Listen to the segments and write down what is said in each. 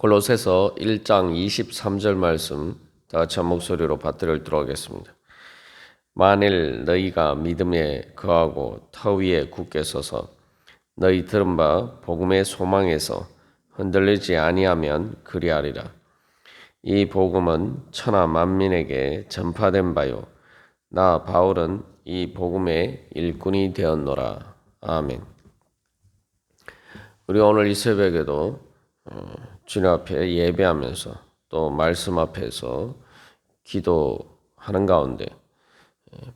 골로새서 1장 23절 말씀 다 같이 한 목소리로 받들어 읽도록 하겠습니다. 만일 너희가 믿음에 거하고 터 위에 굳게 서서 너희 들은 바 복음의 소망에서 흔들리지 아니하면 그리하리라. 이 복음은 천하 만민에게 전파된 바요 나 바울은 이 복음의 일꾼이 되었노라. 아멘. 우리 오늘 이 새벽에도 주님 앞에 예배하면서 또 말씀 앞에서 기도하는 가운데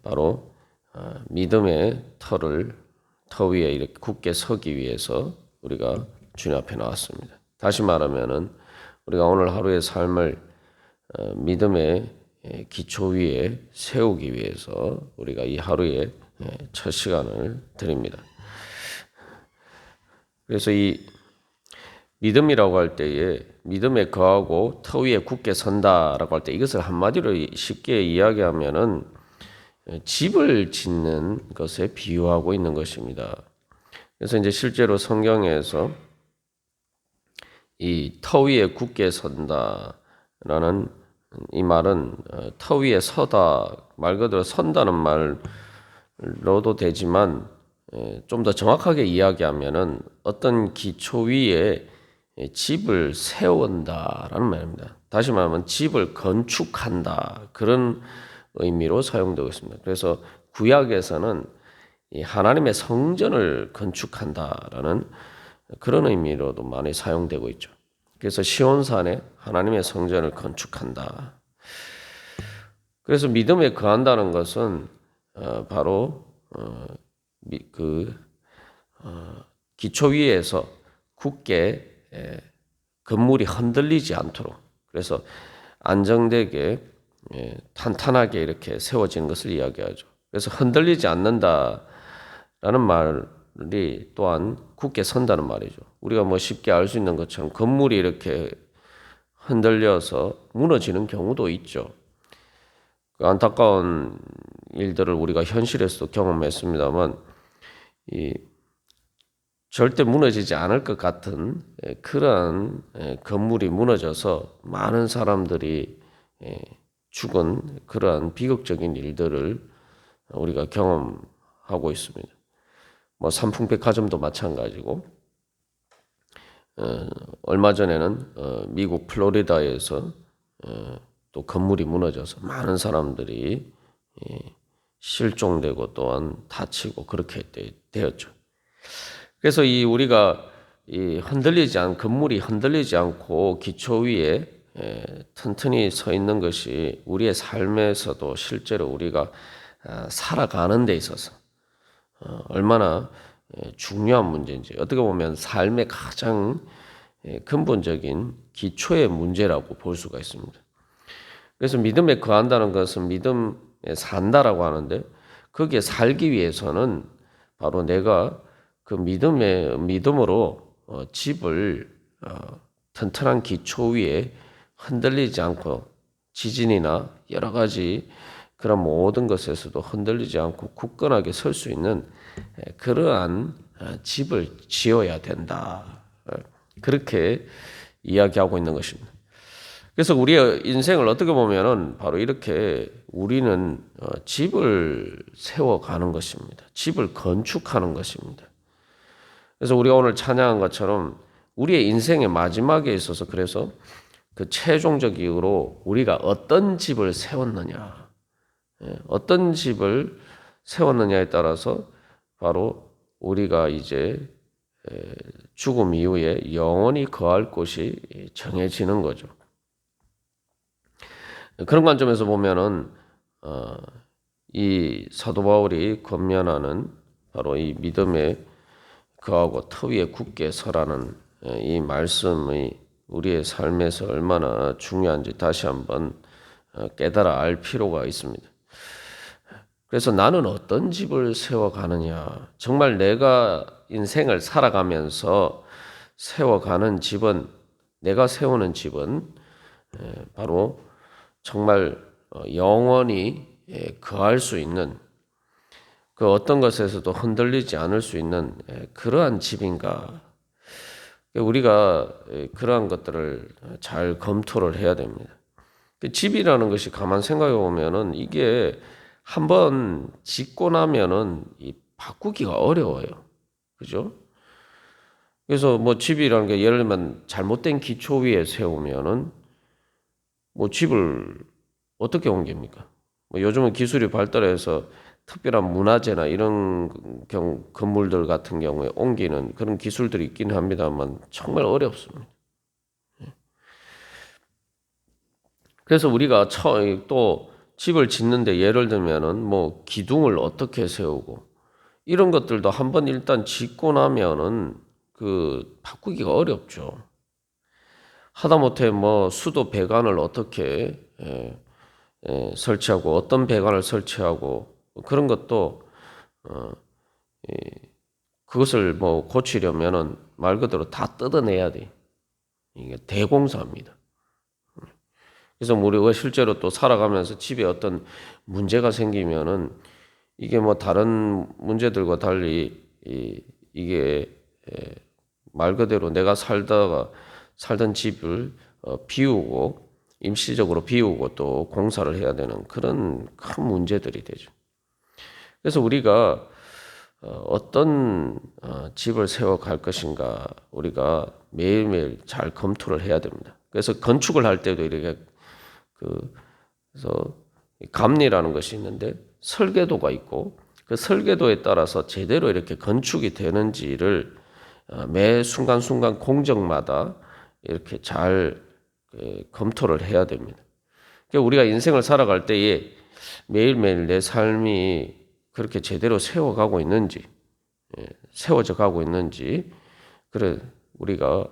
바로 믿음의 터 위에 이렇게 굳게 서기 위해서 우리가 주님 앞에 나왔습니다. 다시 말하면은 우리가 오늘 하루의 삶을 믿음의 기초 위에 세우기 위해서 우리가 이 하루의 첫 시간을 드립니다. 그래서 이 믿음이라고 할 때에 믿음에 거하고 터 위에 굳게 선다라고 할 때 이것을 한마디로 쉽게 이야기하면은 집을 짓는 것에 비유하고 있는 것입니다. 그래서 이제 실제로 성경에서 이 터 위에 굳게 선다라는 이 말은 터 위에 서다 말 그대로 선다는 말로도 되지만 좀 더 정확하게 이야기하면은 어떤 기초 위에 집을 세운다라는 말입니다. 다시 말하면 집을 건축한다 그런 의미로 사용되고 있습니다. 그래서 구약에서는 이 하나님의 성전을 건축한다라는 그런 의미로도 많이 사용되고 있죠. 그래서 시온산에 하나님의 성전을 건축한다. 그래서 믿음에 거한다는 것은 바로 기초 위에서 굳게 건물이 흔들리지 않도록 그래서 안정되게 탄탄하게 이렇게 세워지는 것을 이야기하죠. 그래서 흔들리지 않는다라는 말이 또한 굳게 선다는 말이죠. 우리가 뭐 쉽게 알 수 있는 것처럼 건물이 이렇게 흔들려서 무너지는 경우도 있죠. 그 안타까운 일들을 우리가 현실에서도 경험했습니다만 절대 무너지지 않을 것 같은 그러한 건물이 무너져서 많은 사람들이 죽은 그러한 비극적인 일들을 우리가 경험하고 있습니다. 뭐 삼풍백화점도 마찬가지고 얼마 전에는 미국 플로리다에서 또 건물이 무너져서 많은 사람들이 실종되고 또한 다치고 그렇게 되었죠. 그래서 우리가 건물이 흔들리지 않고 기초 위에 튼튼히 서 있는 것이 우리의 삶에서도 실제로 우리가 살아가는 데 있어서 얼마나 중요한 문제인지 어떻게 보면 삶의 가장 근본적인 기초의 문제라고 볼 수가 있습니다. 그래서 믿음에 거한다는 것은 믿음에 산다라고 하는데 거기에 살기 위해서는 바로 내가 그 믿음으로 집을 튼튼한 기초 위에 흔들리지 않고 지진이나 여러 가지 그런 모든 것에서도 흔들리지 않고 굳건하게 설 수 있는 그러한 집을 지어야 된다. 그렇게 이야기하고 있는 것입니다. 그래서 우리의 인생을 어떻게 보면은 바로 이렇게 우리는 집을 세워가는 것입니다. 집을 건축하는 것입니다. 그래서 우리가 오늘 찬양한 것처럼 우리의 인생의 마지막에 있어서 그래서 그 최종적으로 우리가 어떤 집을 세웠느냐, 어떤 집을 세웠느냐에 따라서 바로 우리가 이제 죽음 이후에 영원히 거할 곳이 정해지는 거죠. 그런 관점에서 보면은 이 사도 바울이 권면하는 바로 이 믿음에 거하고 터 위에 굳게 서라는 이 말씀이 우리의 삶에서 얼마나 중요한지 다시 한번 깨달아 알 필요가 있습니다. 그래서 나는 어떤 집을 세워가느냐, 정말 내가 인생을 살아가면서 세워가는 집은, 내가 세우는 집은 바로 정말 영원히 거할 수 있는 그 어떤 것에서도 흔들리지 않을 수 있는 그러한 집인가. 우리가 그러한 것들을 잘 검토를 해야 됩니다. 집이라는 것이 가만 생각해 보면은 이게 한번 짓고 나면은 바꾸기가 어려워요. 그죠? 그래서 뭐 집이라는 게 예를 들면 잘못된 기초 위에 세우면은 뭐 집을 어떻게 옮깁니까? 뭐 요즘은 기술이 발달해서 특별한 문화재나 이런 건물들 같은 경우에 옮기는 그런 기술들이 있긴 합니다만 정말 어렵습니다. 그래서 우리가 또 집을 짓는데 예를 들면은 뭐 기둥을 어떻게 세우고 이런 것들도 한번 일단 짓고 나면은 그 바꾸기가 어렵죠. 하다못해 뭐 수도 배관을 어떻게 설치하고 어떤 배관을 설치하고 그런 것도 어, 그것을 뭐 고치려면은 말 그대로 다 뜯어내야 돼. 이게 대공사입니다. 그래서 우리가 실제로 또 살아가면서 집에 어떤 문제가 생기면은 이게 뭐 다른 문제들과 달리 이게 말 그대로 내가 살던 집을 비우고 임시적으로 비우고 또 공사를 해야 되는 그런 큰 문제들이 되죠. 그래서 우리가 어떤 집을 세워갈 것인가 우리가 매일매일 잘 검토를 해야 됩니다. 그래서 건축을 할 때도 이렇게 그래서 감리라는 것이 있는데 설계도가 있고 그 설계도에 따라서 제대로 이렇게 건축이 되는지를 매 순간순간 공정마다 이렇게 잘 검토를 해야 됩니다. 그러니까 우리가 인생을 살아갈 때에 매일매일 내 삶이 그렇게 제대로 세워가고 있는지, 세워져 가고 있는지, 그래 우리가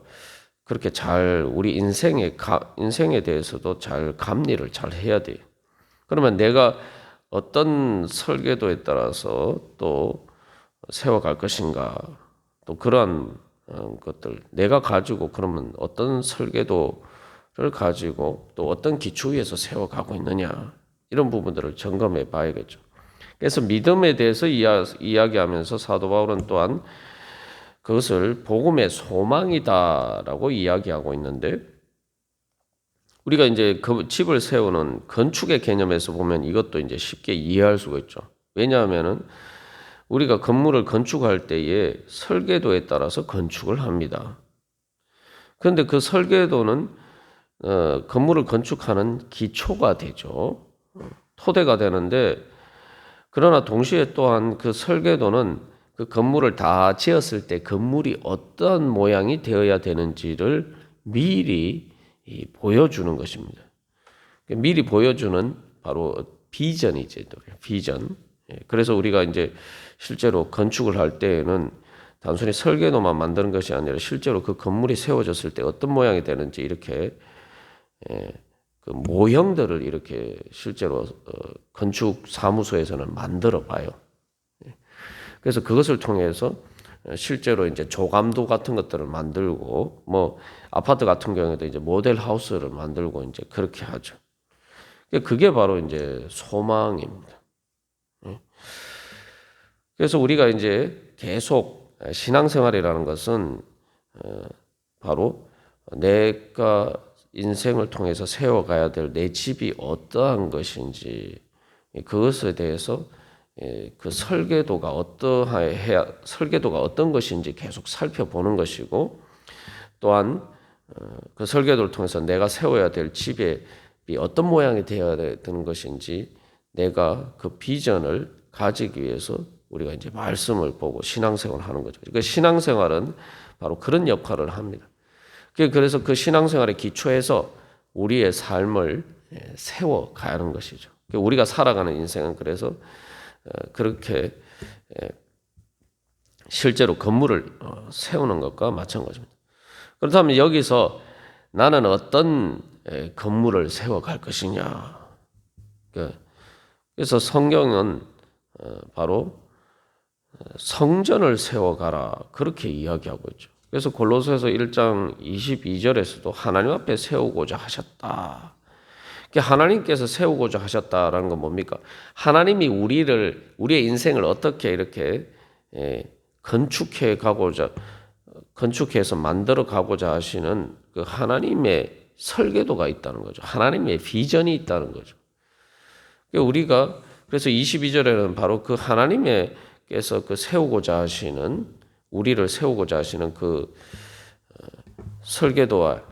그렇게 잘 우리 인생에 대해서도 잘 감리를 잘 해야 돼요. 그러면 내가 어떤 설계도에 따라서 또 세워갈 것인가, 또 그러한 것들 내가 가지고 그러면 어떤 설계도를 가지고 또 어떤 기초 위에서 세워가고 있느냐 이런 부분들을 점검해 봐야겠죠. 그래서 믿음에 대해서 이야기하면서 사도 바울은 또한 그것을 복음의 소망이다라고 이야기하고 있는데 우리가 이제 그 집을 세우는 건축의 개념에서 보면 이것도 이제 쉽게 이해할 수가 있죠. 왜냐하면은 우리가 건물을 건축할 때에 설계도에 따라서 건축을 합니다. 그런데 그 설계도는 건물을 건축하는 기초가 되죠. 토대가 되는데 그러나 동시에 또한 그 설계도는 그 건물을 다 지었을 때 건물이 어떤 모양이 되어야 되는지를 미리 보여주는 것입니다. 미리 보여주는 바로 비전이죠. 비전. 그래서 우리가 이제 실제로 건축을 할 때에는 단순히 설계도만 만드는 것이 아니라 실제로 그 건물이 세워졌을 때 어떤 모양이 되는지 이렇게 그 모형들을 이렇게 실제로 건축 사무소에서는 만들어 봐요. 그래서 그것을 통해서 실제로 이제 조감도 같은 것들을 만들고 뭐 아파트 같은 경우에도 이제 모델 하우스를 만들고 이제 그렇게 하죠. 그게 바로 이제 소망입니다. 그래서 우리가 이제 계속 신앙생활이라는 것은 바로 내가 인생을 통해서 세워가야 될 내 집이 어떠한 것인지 그것에 대해서 그 설계도가 설계도가 어떤 것인지 계속 살펴보는 것이고 또한 그 설계도를 통해서 내가 세워야 될 집이 어떤 모양이 되어야 되는 것인지 내가 그 비전을 가지기 위해서 우리가 이제 말씀을 보고 신앙생활을 하는 거죠. 그 신앙생활은 바로 그런 역할을 합니다. 그래서 그 신앙생활의 기초에서 우리의 삶을 세워가는 것이죠. 우리가 살아가는 인생은 그래서 그렇게 실제로 건물을 세우는 것과 마찬가지입니다. 그렇다면 여기서 나는 어떤 건물을 세워갈 것이냐. 그래서 성경은 바로 성전을 세워가라 그렇게 이야기하고 있죠. 그래서 골로새서 1장 22절에서도 하나님 앞에 세우고자 하셨다. 하나님께서 세우고자 하셨다라는 건 뭡니까? 하나님이 우리의 인생을 어떻게 이렇게 건축해 가고자 건축해서 만들어 가고자 하시는 그 하나님의 설계도가 있다는 거죠. 하나님의 비전이 있다는 거죠. 우리가 그래서 22절에는 바로 그 하나님께서 그 세우고자 하시는 우리를 세우고자 하시는 그 설계도와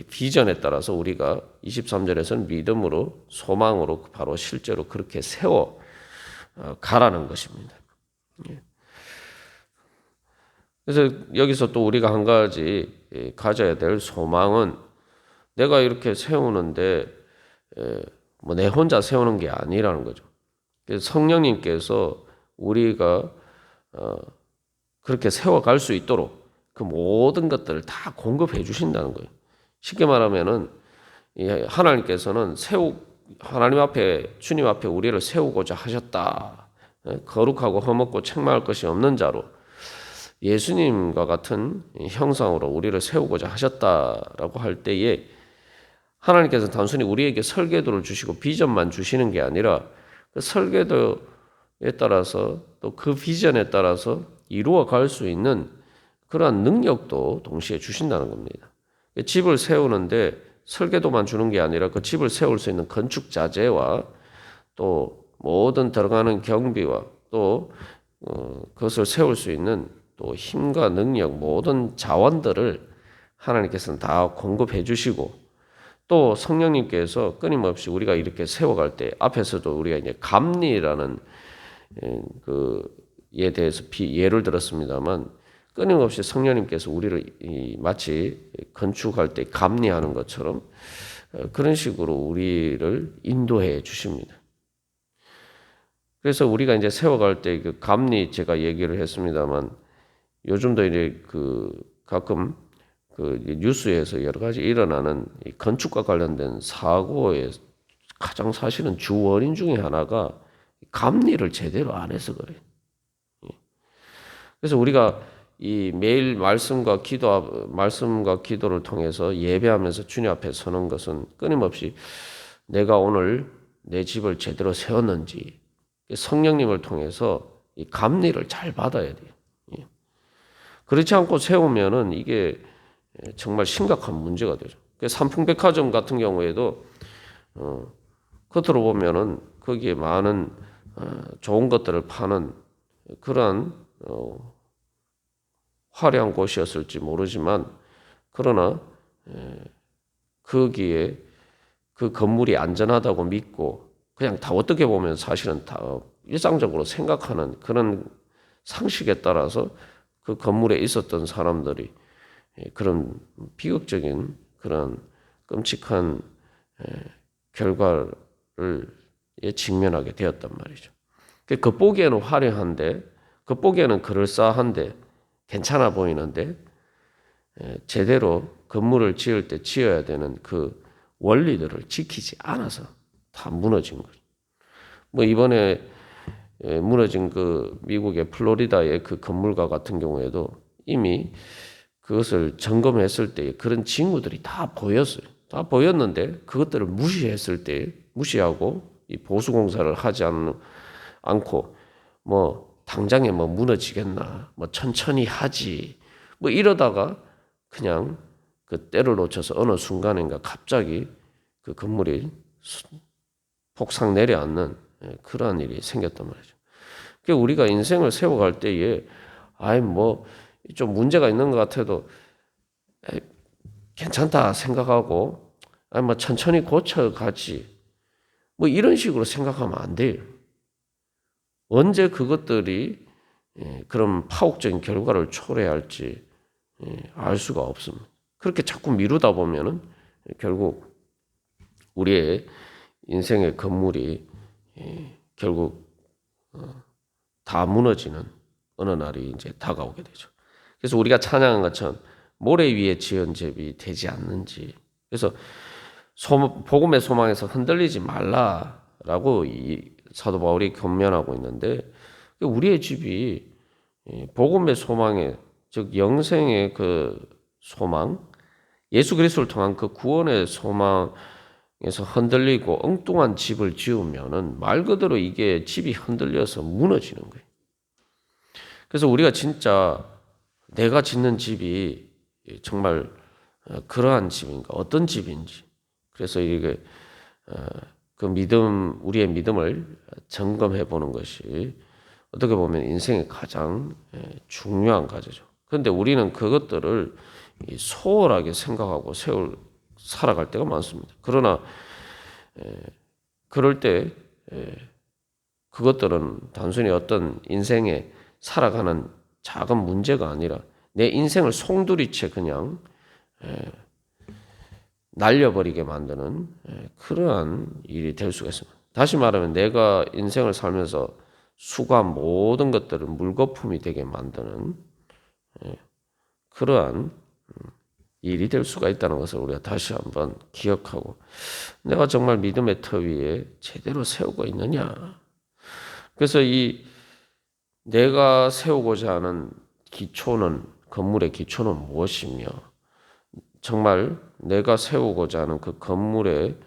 비전에 따라서 우리가 23절에서는 믿음으로 소망으로 바로 실제로 그렇게 세워 가라는 것입니다. 그래서 여기서 또 우리가 한 가지 가져야 될 소망은 내가 이렇게 세우는데 뭐 내 혼자 세우는 게 아니라는 거죠. 그래서 성령님께서 우리가 그렇게 세워갈 수 있도록 그 모든 것들을 다 공급해 주신다는 거예요. 쉽게 말하면은 하나님께서는 하나님 앞에 주님 앞에 우리를 세우고자 하셨다. 거룩하고 험없고 책망할 것이 없는 자로 예수님과 같은 형상으로 우리를 세우고자 하셨다라고 할 때에 하나님께서 단순히 우리에게 설계도를 주시고 비전만 주시는 게 아니라 그 설계도에 따라서 또 그 비전에 따라서 이루어 갈 수 있는 그러한 능력도 동시에 주신다는 겁니다. 집을 세우는데 설계도만 주는 게 아니라 그 집을 세울 수 있는 건축 자재와 또 모든 들어가는 경비와 또 그것을 세울 수 있는 또 힘과 능력 모든 자원들을 하나님께서는 다 공급해 주시고 또 성령님께서 끊임없이 우리가 이렇게 세워갈 때 앞에서도 우리가 이제 감리라는 그에 대해서 예를 들었습니다만 끊임없이 성령님께서 우리를 마치 건축할 때 감리하는 것처럼 그런 식으로 우리를 인도해 주십니다. 그래서 우리가 이제 세워갈 때 그 감리 제가 얘기를 했습니다만 요즘도 이제 가끔 뉴스에서 여러 가지 일어나는 건축과 관련된 사고의 가장 사실은 주 원인 중에 하나가 감리를 제대로 안 해서 그래요. 그래서 우리가 이 매일 말씀과 기도를 통해서 예배하면서 주님 앞에 서는 것은 끊임없이 내가 오늘 내 집을 제대로 세웠는지 성령님을 통해서 이 감리를 잘 받아야 돼요. 그렇지 않고 세우면은 이게 정말 심각한 문제가 되죠. 삼풍백화점 같은 경우에도 겉으로 보면은 거기에 많은 좋은 것들을 파는 그러한 화려한 곳이었을지 모르지만 그러나 거기에 그 건물이 안전하다고 믿고 그냥 다 어떻게 보면 사실은 다 일상적으로 생각하는 그런 상식에 따라서 그 건물에 있었던 사람들이 그런 비극적인 그런 끔찍한 결과를 직면하게 되었단 말이죠. 겉보기에는 화려한데 겉보기에는 그럴싸한데 괜찮아 보이는데 제대로 건물을 지을 때 지어야 되는 그 원리들을 지키지 않아서 다 무너진 거죠. 뭐 이번에 무너진 그 미국의 플로리다의 그 건물과 같은 경우에도 이미 그것을 점검했을 때 그런 징후들이 다 보였어요. 다 보였는데 그것들을 무시하고 이 보수 공사를 하지 않고 뭐 당장에 뭐 무너지겠나 뭐 천천히 하지 뭐 이러다가 그냥 그 때를 놓쳐서 어느 순간인가 갑자기 그 건물이 폭삭 내려앉는 그러한 일이 생겼단 말이죠. 그러니까 우리가 인생을 세워갈 때에 뭐 좀 문제가 있는 것 같아도 괜찮다 생각하고 뭐 천천히 고쳐가지 뭐 이런 식으로 생각하면 안 돼요. 언제 그것들이 그런 파국적인 결과를 초래할지 알 수가 없습니다. 그렇게 자꾸 미루다 보면은 결국 우리의 인생의 건물이 결국 다 무너지는 어느 날이 이제 다가오게 되죠. 그래서 우리가 찬양한 것처럼 모래 위에 지은 집이 되지 않는지. 그래서 복음의 소망에서 흔들리지 말라라고 이 사도 바울이 권면하고 있는데 우리의 집이 복음의 소망에 즉 영생의 그 소망, 예수 그리스도를 통한 그 구원의 소망에서 흔들리고 엉뚱한 집을 지으면은 말 그대로 이게 집이 흔들려서 무너지는 거예요. 그래서 우리가 진짜 내가 짓는 집이 정말 그러한 집인가, 어떤 집인지. 그래서 이게 그 믿음, 우리의 믿음을 점검해 보는 것이 어떻게 보면 인생의 가장 중요한 과제죠. 그런데 우리는 그것들을 소홀하게 생각하고 살아갈 때가 많습니다. 그러나 그럴 때 그것들은 단순히 어떤 인생에 살아가는 작은 문제가 아니라 내 인생을 송두리째 그냥 날려버리게 만드는 그러한 일이 될 수가 있습니다. 다시 말하면 내가 인생을 살면서 수고한 모든 것들을 물거품이 되게 만드는 그러한 일이 될 수가 있다는 것을 우리가 다시 한번 기억하고 내가 정말 믿음의 터 위에 제대로 세우고 있느냐. 그래서 이 내가 세우고자 하는 기초는 건물의 기초는 무엇이며 정말 내가 세우고자 하는 그 건물의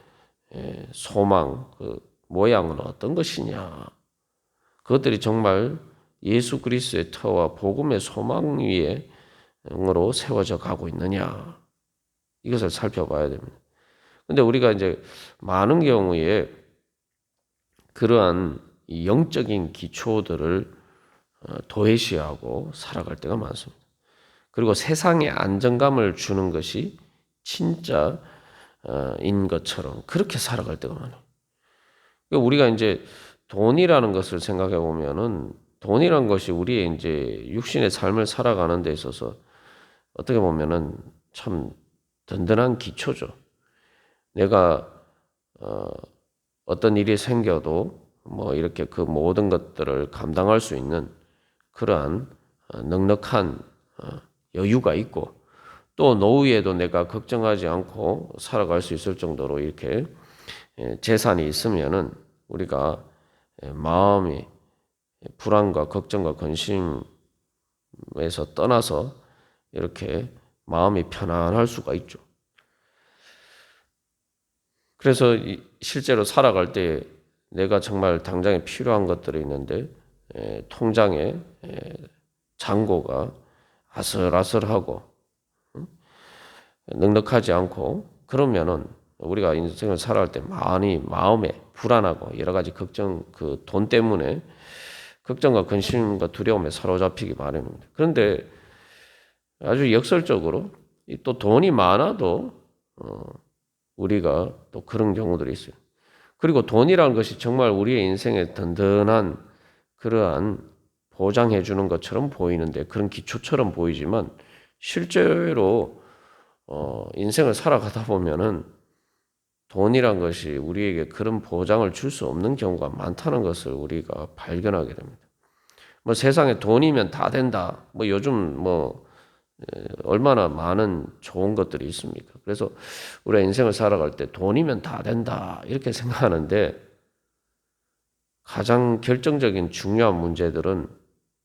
소망, 그 모양은 어떤 것이냐. 그것들이 정말 예수 그리스도의 터와 복음의 소망 위에 으로 세워져 가고 있느냐. 이것을 살펴봐야 됩니다. 근데 우리가 이제 많은 경우에 그러한 영적인 기초들을 도외시하고 살아갈 때가 많습니다. 그리고 세상에 안정감을 주는 것이 진짜인 것처럼 그렇게 살아갈 때가 많아요. 그러니까 우리가 이제 돈이라는 것을 생각해 보면은 돈이라는 것이 우리의 이제 육신의 삶을 살아가는 데 있어서 어떻게 보면은 참 든든한 기초죠. 내가 어떤 일이 생겨도 뭐 이렇게 그 모든 것들을 감당할 수 있는 그러한 넉넉한 여유가 있고 또 노후에도 내가 걱정하지 않고 살아갈 수 있을 정도로 이렇게 재산이 있으면은 우리가 마음이 불안과 걱정과 근심에서 떠나서 이렇게 마음이 편안할 수가 있죠. 그래서 실제로 살아갈 때 내가 정말 당장에 필요한 것들이 있는데 통장에 잔고가 아슬아슬하고 넉넉하지 않고 그러면은 우리가 인생을 살아갈 때 많이 마음에 불안하고 여러 가지 걱정, 그 돈 때문에 걱정과 근심과 두려움에 사로잡히기 마련입니다. 그런데 아주 역설적으로 또 돈이 많아도 우리가 또 그런 경우들이 있어요. 그리고 돈이라는 것이 정말 우리의 인생에 든든한 그러한 보장해 주는 것처럼 보이는데 그런 기초처럼 보이지만 실제로 인생을 살아가다 보면은 돈이란 것이 우리에게 그런 보장을 줄 수 없는 경우가 많다는 것을 우리가 발견하게 됩니다. 뭐 세상에 돈이면 다 된다. 뭐 요즘 뭐 얼마나 많은 좋은 것들이 있습니까? 그래서 우리가 인생을 살아갈 때 돈이면 다 된다 이렇게 생각하는데 가장 결정적인 중요한 문제들은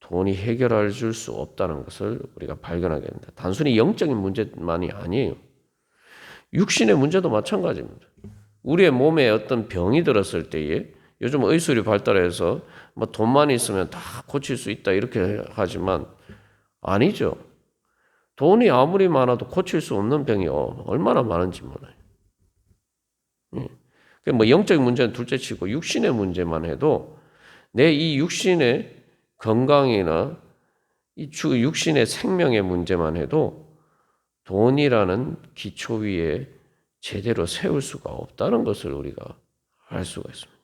돈이 해결해 줄 수 없다는 것을 우리가 발견하게 됩니다. 단순히 영적인 문제만이 아니에요. 육신의 문제도 마찬가지입니다. 우리의 몸에 어떤 병이 들었을 때에 요즘 의술이 발달해서 뭐 돈만 있으면 다 고칠 수 있다 이렇게 하지만 아니죠. 돈이 아무리 많아도 고칠 수 없는 병이 얼마나 많은지 몰라요. 뭐 영적인 문제는 둘째치고 육신의 문제만 해도 내 이 육신의 건강이나 이 육신의 생명의 문제만 해도 돈이라는 기초 위에 제대로 세울 수가 없다는 것을 우리가 알 수가 있습니다.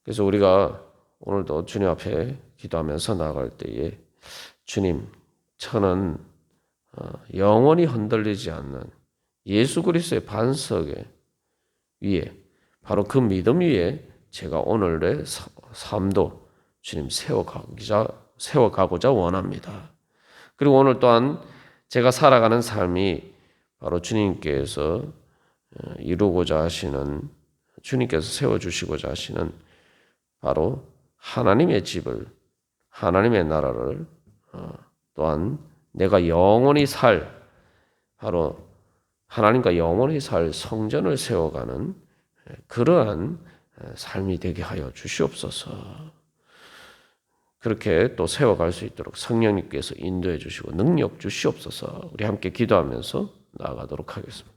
그래서 우리가 오늘도 주님 앞에 기도하면서 나아갈 때에 주님, 저는 영원히 흔들리지 않는 예수 그리스도의 반석 위에 바로 그 믿음 위에 제가 오늘의 삶도 주님 세워가고자 원합니다. 그리고 오늘 또한 제가 살아가는 삶이 바로 주님께서 이루고자 하시는 주님께서 세워주시고자 하시는 바로 하나님의 집을 하나님의 나라를 또한 내가 영원히 바로 하나님과 영원히 살 성전을 세워가는 그러한 삶이 되게 하여 주시옵소서. 그렇게 또 세워갈 수 있도록 성령님께서 인도해 주시고 능력 주시옵소서. 우리 함께 기도하면서 나아가도록 하겠습니다.